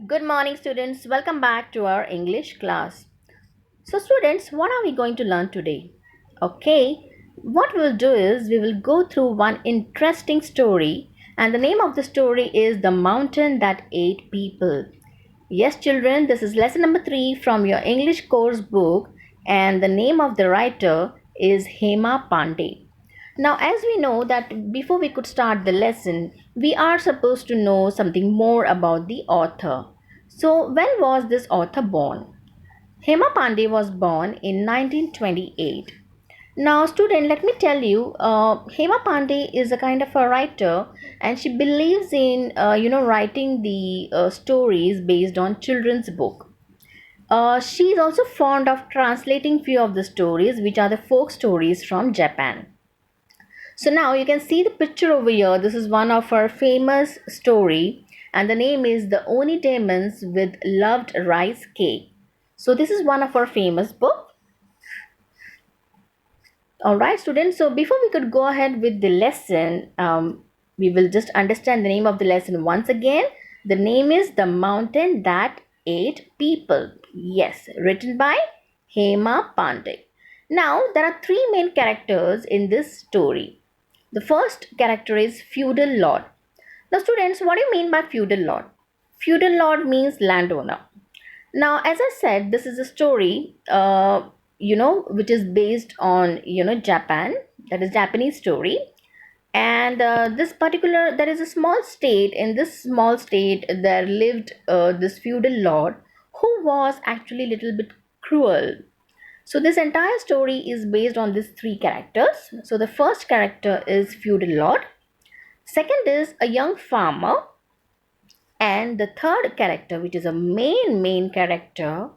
Good morning, students. Welcome back to our English class. So, students, what are we going to learn today? Okay, what we'll do is we will go through one interesting story, and the name of the story is The Mountain That Ate People. Yes, children, this is lesson number 3 from your English course book, and the name of the writer is Hema Pandey. Now, as we know that before we could start the lesson, we are supposed to know something more about the author. So, when was this author born? Hema Pandey was born in 1928. Now, student, let me tell you, Hema Pandey is a kind of a writer, and she believes in, writing the stories based on children's book. She is also fond of translating few of the stories, which are the folk stories from Japan. So now you can see the picture over here. This is one of her famous story, and the name is The Oni Demons with Loved Rice Cake. So this is one of our famous book. All right, students. So before we could go ahead with the lesson, we will just understand the name of the lesson once again. The name is The Mountain That Ate People. Yes, written by Hema Pandey. Now there are three main characters in this story. The first character is feudal lord. Now, students, what do you mean by feudal lord? Feudal lord means landowner. Now, as I said, this is a story, which is based on, Japan. That is Japanese story. And this particular, there is a small state. In this small state, there lived this feudal lord who was actually a little bit cruel. So this entire story is based on these three characters. So the first character is feudal lord, second is a young farmer, and the third character, which is a main character,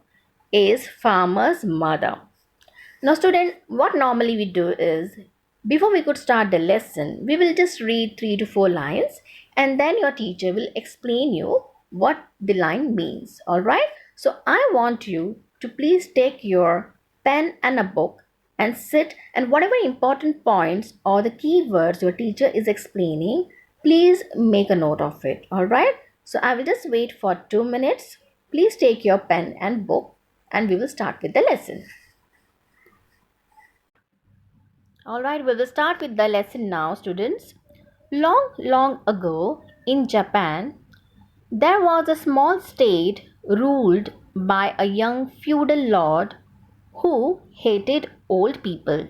is farmer's mother. Now, student, what normally we do is before we could start the lesson, we will just read 3 to 4 lines, and then your teacher will explain you what the line means. All right. So, I want you to please take your pen and a book and sit, and whatever important points or the keywords your teacher is explaining, please make a note of it. All right. So, I will just wait for 2 minutes. Please take your pen and book, and we will start with the lesson. All right, we will start with the lesson now, students. Long ago in Japan, there was a small state ruled by a young feudal lord who hated old people.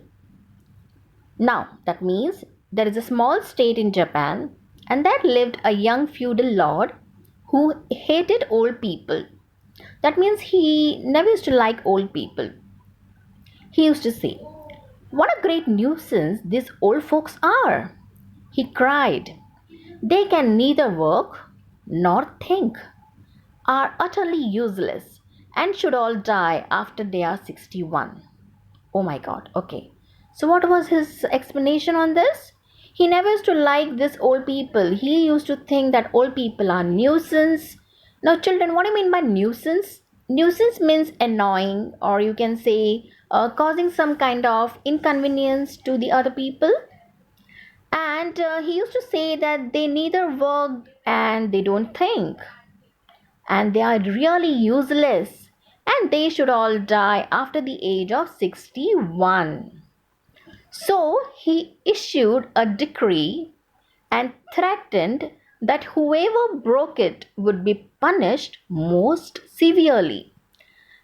Now, that means there is a small state in Japan, and there lived a young feudal lord who hated old people. That means he never used to like old people. He used to say, "What a great nuisance these old folks are!" He cried. "They can neither work nor think, are utterly useless, and should all die after they are 61. Oh my god, okay. So, what was his explanation on this? He never used to like this old people. He used to think that old people are nuisance. Now, children, what do you mean by nuisance? Nuisance means annoying, or you can say causing some kind of inconvenience to the other people. And he used to say that they neither work and they don't think, and they are really useless, and they should all die after the age of 61. So he issued a decree and threatened that whoever broke it would be punished most severely.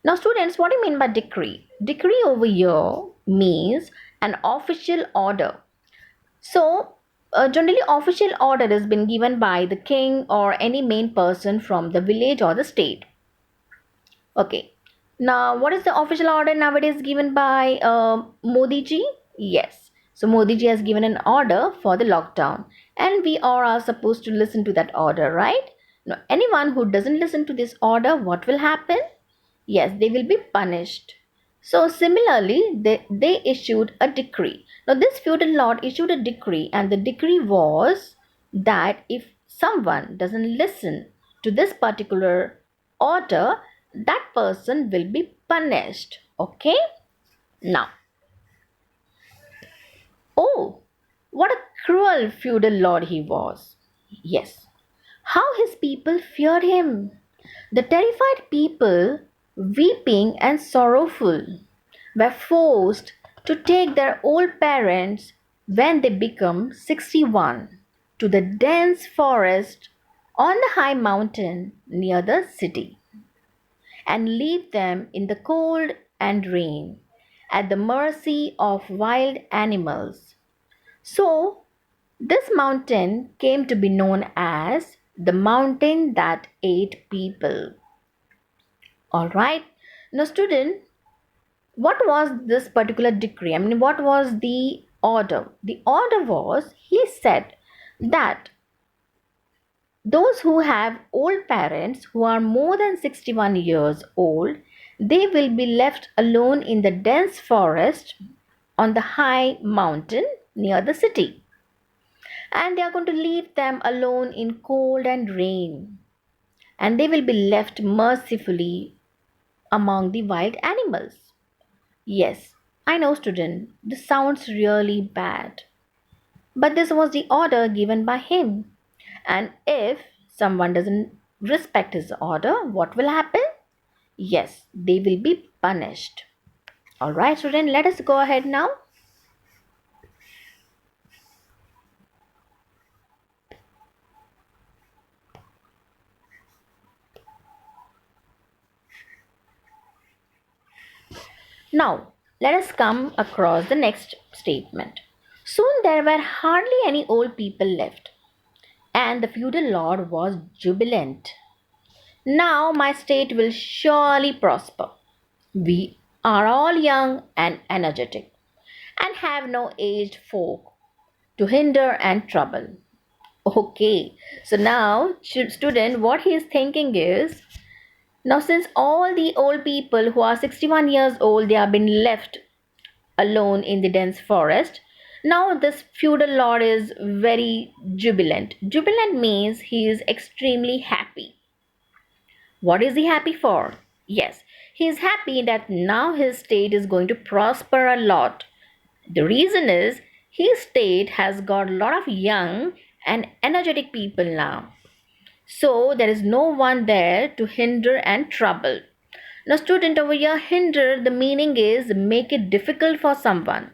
Now, students, what do you mean by decree? Decree over here means an official order. So, generally, official order has been given by the king or any main person from the village or the state. Okay. Now, what is the official order nowadays given by Modi ji? Yes. So, Modi ji has given an order for the lockdown, and we all are supposed to listen to that order, right? Now, anyone who doesn't listen to this order, what will happen? Yes, they will be punished. So, similarly, they issued a decree. Now, this feudal lord issued a decree, and the decree was that if someone doesn't listen to this particular order, that person will be punished. Okay? Now, oh, what a cruel feudal lord he was. Yes. How his people feared him. The terrified people, weeping and sorrowful, were forced to take their old parents when they become 61 to the dense forest on the high mountain near the city and leave them in the cold and rain at the mercy of wild animals. So, this mountain came to be known as the mountain that ate people. All right. Now, student, what was this particular decree? I mean, what was the order? The order was he said that those who have old parents who are more than 61 years old, they will be left alone in the dense forest on the high mountain near the city. And they are going to leave them alone in cold and rain. And they will be left mercifully among the wild animals. Yes, I know, student, this sounds really bad. But this was the order given by him. And if someone doesn't respect his order, what will happen? Yes, they will be punished. Alright, student, let us go ahead now. Now, let us come across the next statement. Soon there were hardly any old people left, and the feudal lord was jubilant. Now my state will surely prosper. We are all young and energetic, and have no aged folk to hinder and trouble. Okay, so now, student, what he is thinking is now, since all the old people who are 61 years old, they have been left alone in the dense forest. Now, this feudal lord is very jubilant. Jubilant means he is extremely happy. What is he happy for? Yes, he is happy that now his state is going to prosper a lot. The reason is his state has got a lot of young and energetic people now. So there is no one there to hinder and trouble. Now, student, over here, hinder, the meaning is make it difficult for someone.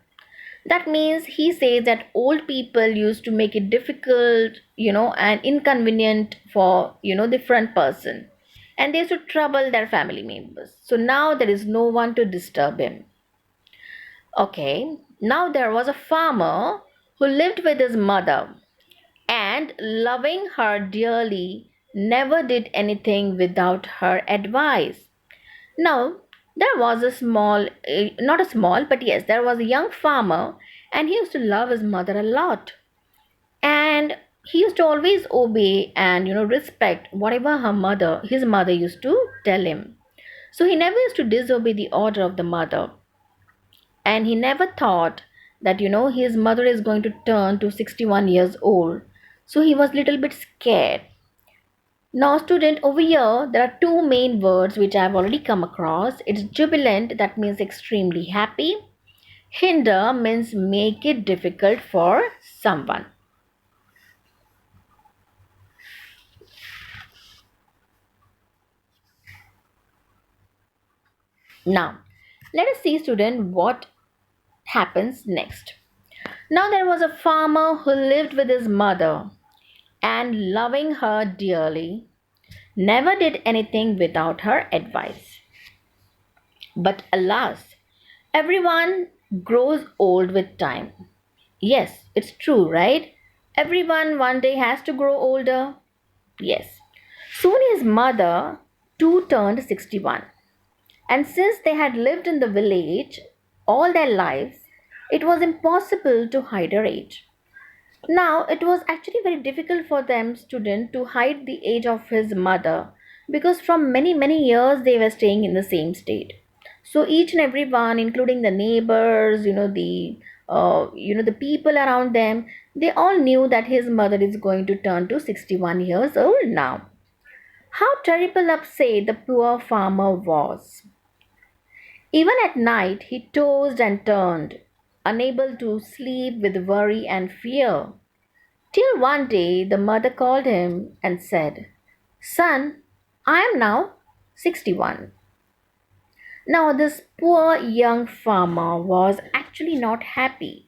That means he says that old people used to make it difficult, and inconvenient for, different person. And they used to trouble their family members. So now there is no one to disturb him. Okay, now there was a farmer who lived with his mother and, loving her dearly, never did anything without her advice. Now, there was a small, not a small, but yes, there was a young farmer, and he used to love his mother a lot. And he used to always obey and, respect whatever his mother used to tell him. So he never used to disobey the order of the mother. And he never thought that, his mother is going to turn to 61 years old. So he was little bit scared. Now, student, over here, there are two main words which I have already come across. It's jubilant, that means extremely happy. Hinder means make it difficult for someone. Now, let us see, student, what happens next. Now, there was a farmer who lived with his mother and, loving her dearly, never did anything without her advice. But alas, everyone grows old with time. Yes, it's true, right? Everyone one day has to grow older. Yes. Soon his mother too turned 61. And since they had lived in the village all their lives, it was impossible to hide her age. Now, it was actually very difficult for them, student, to hide the age of his mother because from many, many years they were staying in the same state. So each and every one, including the neighbors, the people around them, they all knew that his mother is going to turn to 61 years old now. How terrible upset the poor farmer was. Even at night, he tossed and turned, unable to sleep with worry and fear. Till one day the mother called him and said, "Son, I am now 61. Now, this poor young farmer was actually not happy.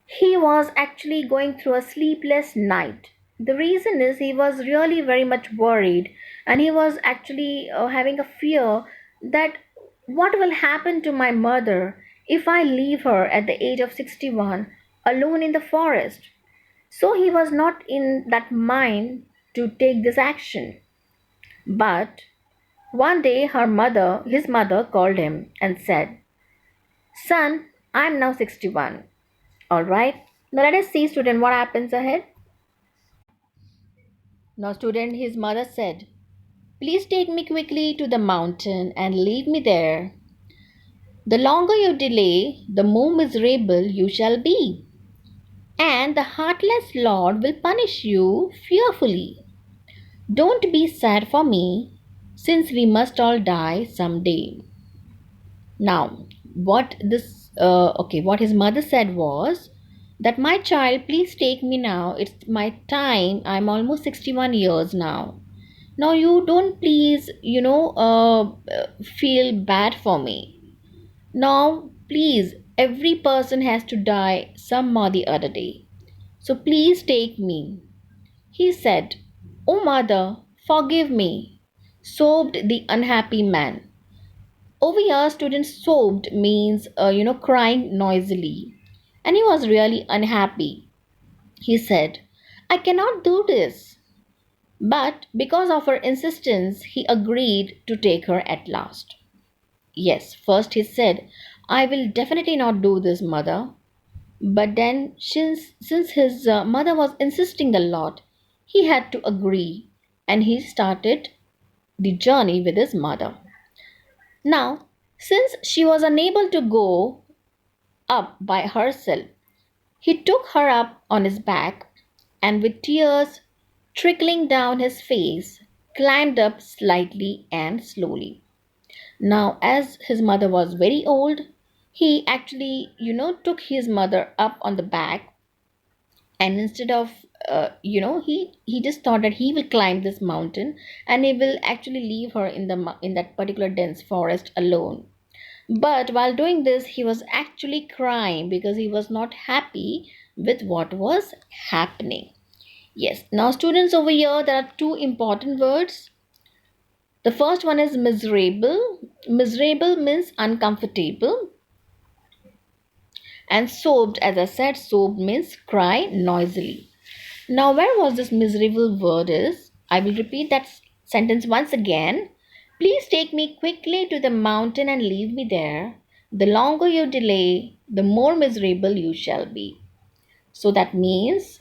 He was actually going through a sleepless night. The reason is he was really very much worried, and he was actually having a fear that what will happen to my mother if I leave her at the age of 61 alone in the forest. So he was not in that mind to take this action. But one day his mother called him and said, "Son, I am now 61. All right. Now let us see, student, what happens ahead. Now, student, his mother said, "Please take me quickly to the mountain and leave me there. The longer you delay, the more miserable you shall be, and the heartless Lord will punish you fearfully. Don't be sad for me, since we must all die some day." Now, what his mother said was that, "My child, please take me now. It's my time. I'm almost 61 years now. Now, you don't please, feel bad for me. Now, please, every person has to die some or the other day. So, please take me." He said, "Oh, mother, forgive me," sobbed the unhappy man. Over here, students sobbed means, crying noisily. And he was really unhappy. He said, "I cannot do this." But because of her insistence, he agreed to take her at last. Yes, first he said, "I will definitely not do this, mother." But then, since his mother was insisting a lot, he had to agree, and he started the journey with his mother. Now, since she was unable to go up by herself, he took her up on his back and, with tears trickling down his face, climbed up slightly and slowly. Now, as his mother was very old, he actually, took his mother up on the back, and instead of he just thought that he will climb this mountain and he will actually leave her in that particular dense forest alone. But while doing this, he was actually crying because he was not happy with what was happening. Yes, now, students, over here there are two important words. The first one is miserable. Miserable means uncomfortable. And sobbed, as I said, sobbed means cry noisily. Now, where was this miserable word is? I will repeat that sentence once again. "Please take me quickly to the mountain and leave me there. The longer you delay, the more miserable you shall be." So that means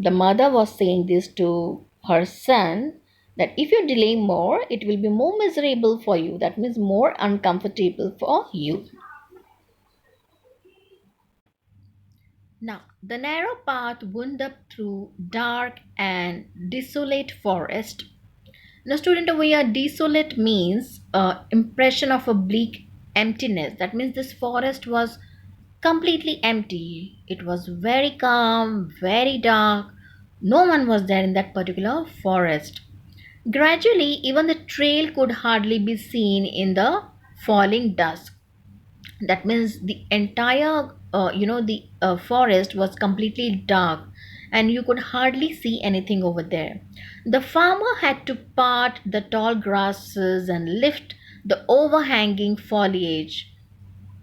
the mother was saying this to her son, that if you delay more, it will be more miserable for you. That means more uncomfortable for you. Now, the narrow path wound up through dark and desolate forest. Now, student, over here, desolate means impression of a bleak emptiness. That means this forest was completely empty. It was very calm, very dark. No one was there in that particular forest. Gradually, even the trail could hardly be seen in the falling dusk. That means the entire the forest was completely dark, and you could hardly see anything over there. The farmer had to part the tall grasses and lift the overhanging foliage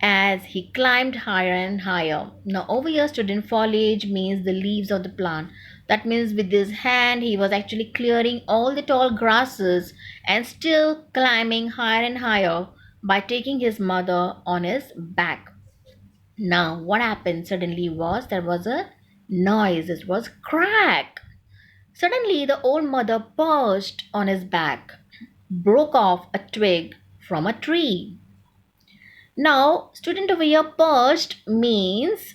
as he climbed higher and higher. Now, over here, student, foliage means the leaves of the plant. That means with his hand, he was actually clearing all the tall grasses and still climbing higher and higher by taking his mother on his back. Now, what happened suddenly was there was a noise. It was crack. Suddenly, the old mother perched on his back, broke off a twig from a tree. Now, student, over here, perched means,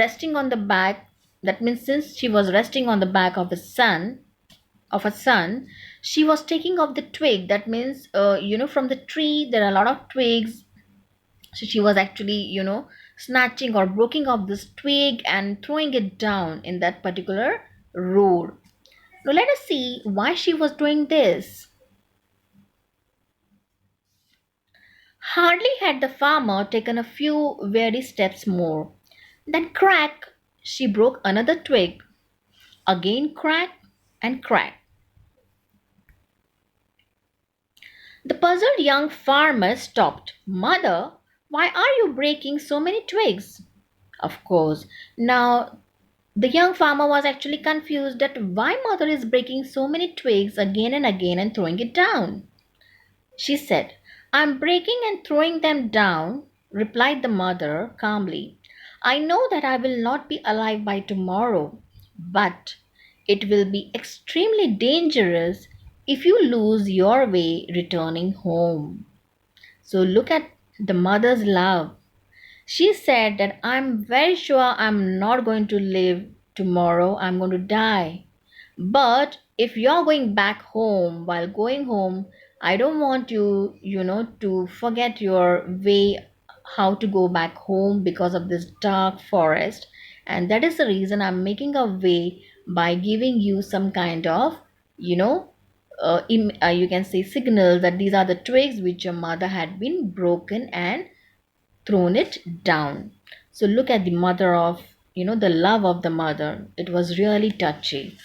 resting on the back. That means since she was resting on the back of of a son, she was taking off the twig. That means, from the tree, there are a lot of twigs. So she was actually, snatching or breaking off this twig and throwing it down in that particular road. Now, let us see why she was doing this. Hardly had the farmer taken a few weary steps more, then crack, she broke another twig. Again crack and crack. The puzzled young farmer stopped. Mother, why are you breaking so many twigs? Of course, now the young farmer was actually confused that why mother is breaking so many twigs again and again and throwing it down. She said, I'm breaking and throwing them down, replied the mother calmly. I know that I will not be alive by tomorrow, but it will be extremely dangerous if you lose your way returning home. So look at the mother's love. She said that I'm very sure I'm not going to live tomorrow, I'm going to die. But if you're going back home, while going home, I don't want you, to forget your way how to go back home because of this dark forest. And that is the reason I'm making a way by giving you some kind of, you know, you can say signal that these are the twigs which your mother had been broken and thrown it down. So look at the mother of, the love of the mother. It was really touchy.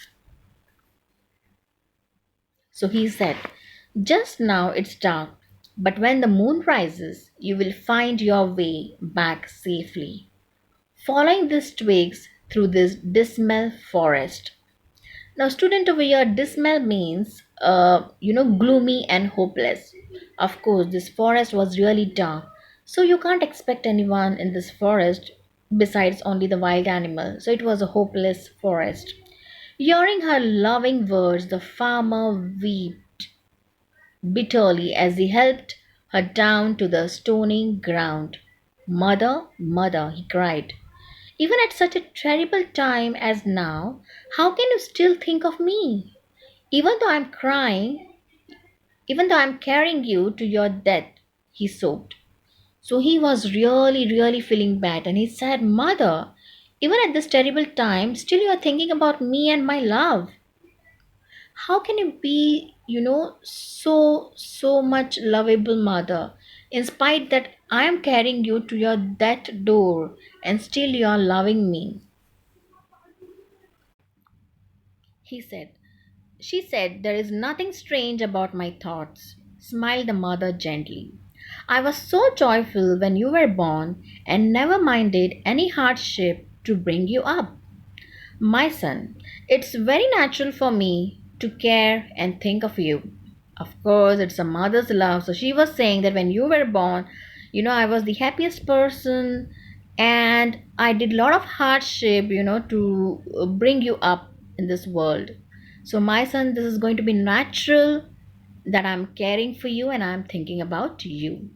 So he said, just now it's dark, but when the moon rises, you will find your way back safely, following these twigs through this dismal forest. Now, student over here, dismal means, gloomy and hopeless. Of course, this forest was really dark, so you can't expect anyone in this forest besides only the wild animal. So it was a hopeless forest. Hearing her loving words, the farmer wept bitterly as he helped her down to the stony ground. Mother, mother, he cried. Even at such a terrible time as now, how can you still think of me? Even though I'm crying, even though I'm carrying you to your death, he sobbed. So he was really, really feeling bad and he said, Mother, even at this terrible time, still you are thinking about me and my love. How can you be, so much lovable mother? In spite that I am carrying you to your death door and still you are loving me, he said. She said, there is nothing strange about my thoughts, smiled the mother gently. I was so joyful when you were born and never minded any hardship to bring you up. My son, it's very natural for me to care and think of you. Of course, it's a mother's love. So she was saying that when you were born, I was the happiest person and I did a lot of hardship, to bring you up in this world. So, my son, this is going to be natural that I'm caring for you and I'm thinking about you.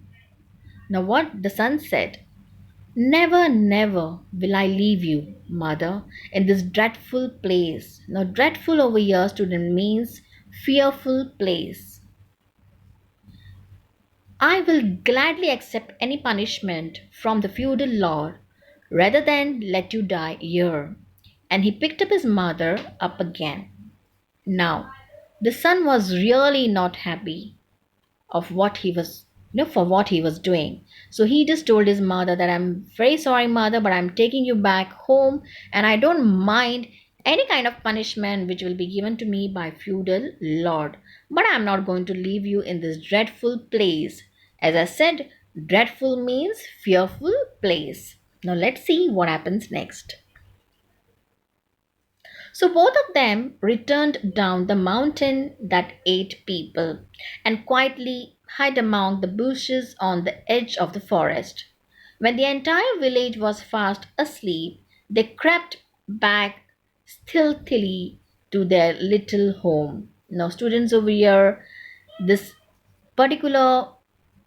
Now, what the son said, never, never will I leave you, mother, in this dreadful place. Now, dreadful over here, student, means fearful place. I will gladly accept any punishment from the feudal lord rather than let you die here. And he picked up his mother up again. Now, the son was really not happy of what he was for what he was doing. So he just told his mother that I'm very sorry mother, but I'm taking you back home and I don't mind any kind of punishment which will be given to me by feudal lord, but I'm not going to leave you in this dreadful place. As I said, dreadful means fearful place. Now let's see what happens next. So both of them returned down the mountain that ate people and quietly hid among the bushes on the edge of the forest. When the entire village was fast asleep, they crept back stealthily to their little home. Now, students over here, this particular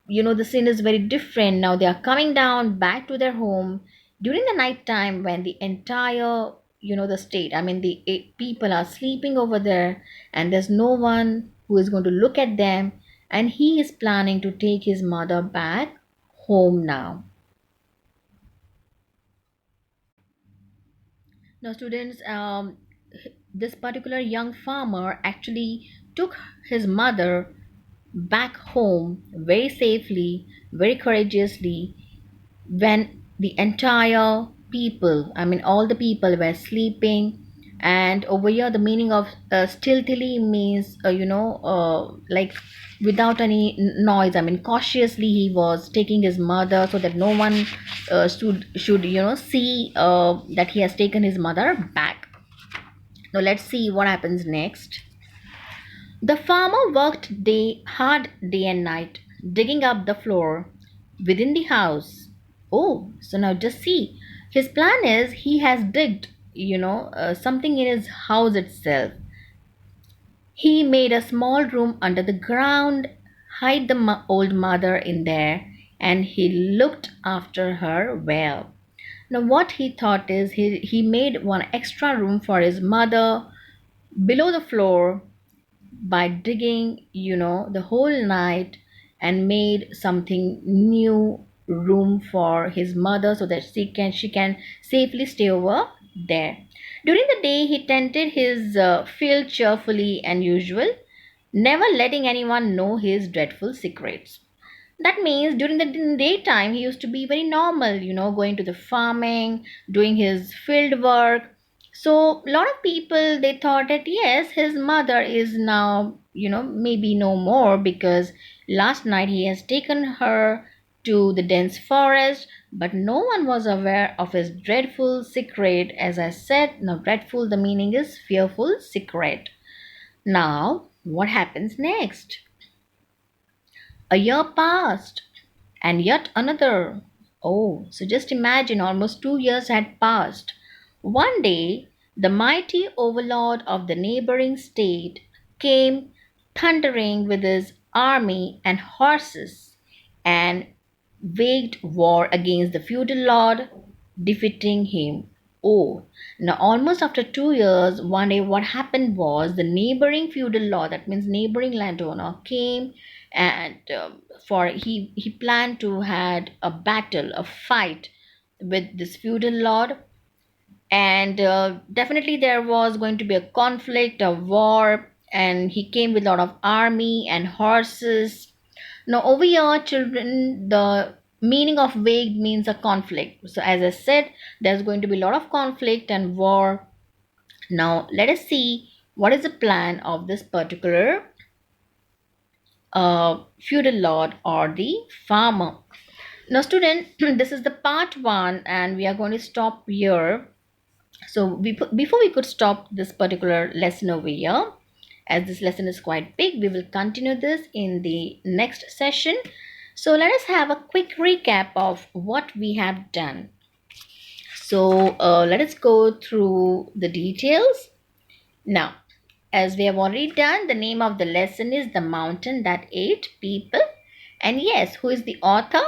the scene is very different. Now they are coming down back to their home during the night time when the entire the state, I mean the people are sleeping over there and there's no one who is going to look at them, and he is planning to take his mother back home now. Now students, this particular young farmer actually took his mother back home very safely, very courageously, when the entire people, I mean, all the people were sleeping. And over here, the meaning of stealthily means, like without any noise. I mean, cautiously he was taking his mother so that no one should see that he has taken his mother back. Now, let's see what happens next. The farmer worked hard day and night, digging up the floor within the house. Oh, so now just see. His plan is he has digged, something in his house itself. He made a small room under the ground, hid the old mother in there, and he looked after her well. Now, what he thought is he made one extra room for his mother below the floor by digging, the whole night, and made something new room for his mother so that she can safely stay over there. During the day, he tended his field cheerfully and usual, never letting anyone know his dreadful secrets. That means during the daytime, he used to be very normal, going to the farming, doing his field work. So, a lot of people they thought that yes, his mother is now, maybe no more because last night he has taken her to the dense forest, but no one was aware of his dreadful secret. As I said, now, dreadful, the meaning is fearful secret. Now, what happens next? A year passed, and yet another. Oh, so just imagine almost 2 years had passed. One day, the mighty overlord of the neighboring state came thundering with his army and horses and waged war against the feudal lord, defeating him. Oh, now almost after 2 years, one day what happened was the neighboring feudal lord, that means neighboring landowner, came and for he planned to had a battle, a fight with this feudal lord, and definitely there was going to be a conflict, a war, and he came with a lot of army and horses. Now, over here, children, the meaning of vague means a conflict. So, as I said, there's going to be a lot of conflict and war. Now, let us see what is the plan of this particular feudal lord or the farmer. Now, student, this is the part one, and we are going to stop here. So, before we could stop this particular lesson over here, as this lesson is quite big, we will continue this in the next session. So let us have a quick recap of what we have done. So let us go through the details. Now, as we have already done, the name of the lesson is The Mountain That Ate People. And yes, who is the author?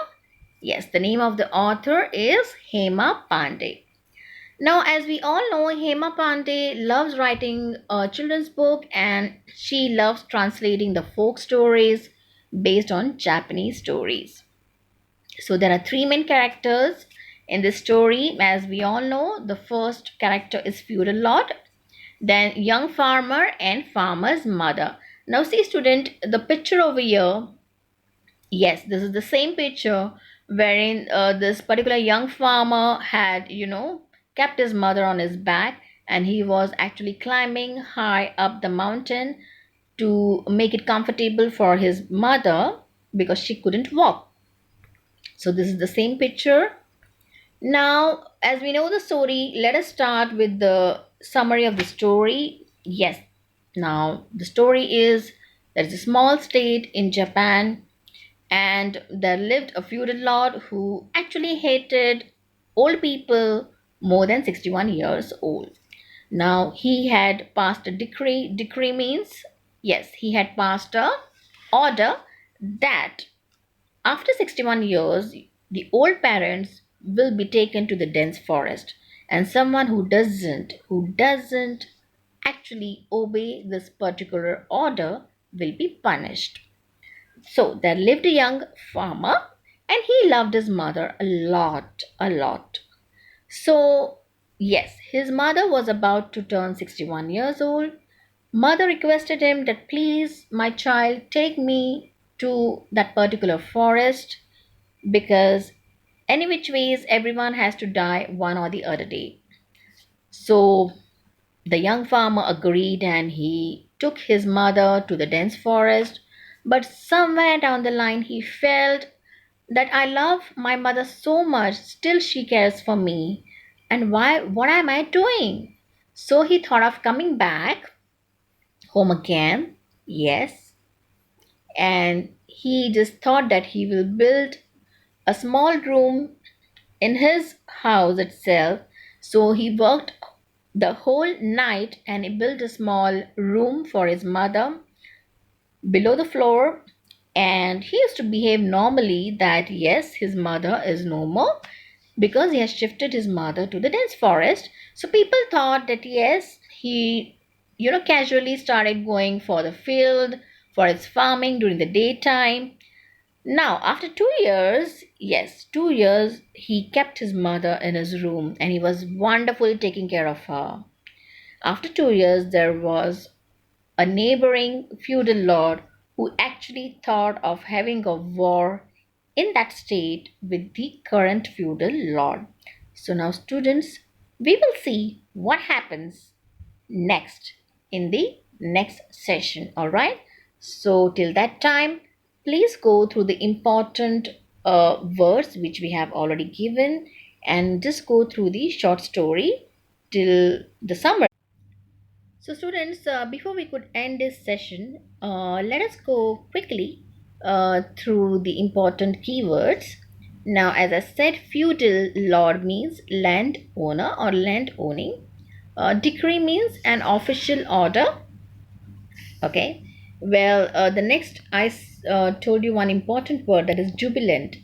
Yes, the name of the author is Hema Pandey. Now, as we all know, Hema Pandey loves writing a children's book and she loves translating the folk stories based on Japanese stories. So, there are three main characters in this story. As we all know, the first character is feudal lord, then young farmer and farmer's mother. Now, see, student, the picture over here. Yes, this is the same picture wherein this particular young farmer had, kept his mother on his back and he was actually climbing high up the mountain to make it comfortable for his mother because she couldn't walk. So, this is the same picture. Now, as we know the story, let us start with the summary of the story. Yes, now the story is there is a small state in Japan and there lived a feudal lord who actually hated old people more than 61 years old. Now he had passed a decree. Decree means, yes, he had passed a order that after 61 years, the old parents will be taken to the dense forest, and someone who doesn't actually obey this particular order will be punished. So there lived a young farmer and he loved his mother a lot, a lot. So, yes, his mother was about to turn 61 years old. Mother requested him that please, my child, take me to that particular forest because any which ways everyone has to die one or the other day. So the young farmer agreed and he took his mother to the dense forest. But somewhere down the line, he felt that I love my mother so much, still she cares for me. And why, what am I doing? So he thought of coming back home again. Yes. And he just thought that he will build a small room in his house itself. So he worked the whole night and he built a small room for his mother below the floor. And he used to behave normally that yes, his mother is no more because he has shifted his mother to the dense forest. So people thought that yes, he, casually started going for the field, for his farming during the daytime. Now, after 2 years, yes, 2 years, he kept his mother in his room and he was wonderfully taking care of her. After 2 years, there was a neighboring feudal lord who actually thought of having a war in that state with the current feudal lord. So, now, students, we will see what happens next in the next session. All right. So, till that time, please go through the important words which we have already given and just go through the short story till the summary. So, students, before we could end this session, let us go quickly through the important keywords. Now, as I said, feudal lord means land owner or land owning. Decree means an official order. Okay. Well, the next I told you one important word, that is jubilant.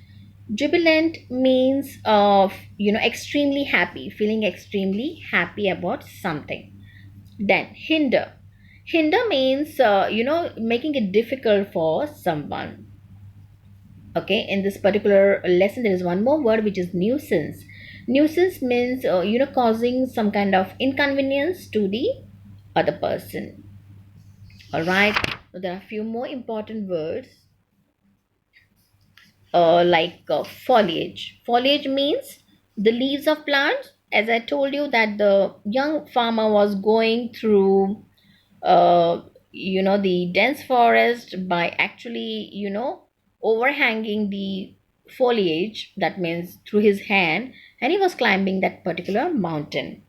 Jubilant means extremely happy, feeling extremely happy about something. Then hinder. Hinder means making it difficult for someone. Okay, in this particular lesson, there is one more word which is nuisance. Nuisance means causing some kind of inconvenience to the other person. All right. So there are a few more important words like foliage. Foliage means the leaves of plants. As I told you that the young farmer was going through the dense forest by actually overhanging the foliage, that means through his hand, and he was climbing that particular mountain.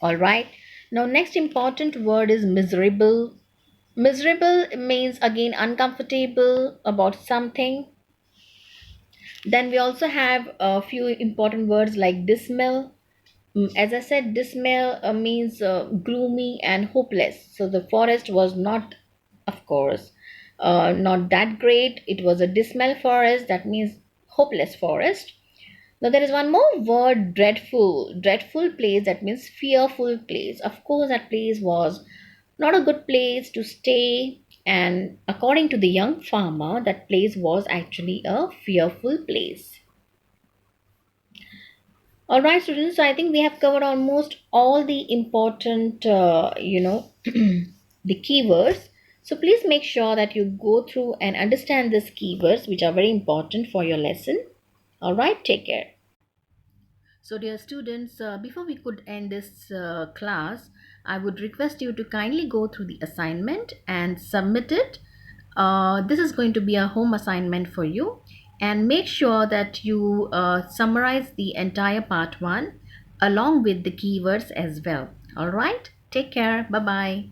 All right. Now, next important word is miserable. Miserable means again uncomfortable about something. Then we also have a few important words like dismal. As I said, dismal means gloomy and hopeless. So the forest was not, of course, not that great. It was a dismal forest, that means hopeless forest. Now there is one more word, dreadful. Dreadful place, that means fearful place. Of course, that place was not a good place to stay. And according to the young farmer, that place was actually a fearful place. All right, students. So I think we have covered almost all the important, the keywords. So please make sure that you go through and understand these keywords, which are very important for your lesson. All right, take care. So, dear students, before we could end this class, I would request you to kindly go through the assignment and submit it. This is going to be a home assignment for you, and make sure that you summarize the entire part 1 along with the keywords as well. All right, take care. Bye bye.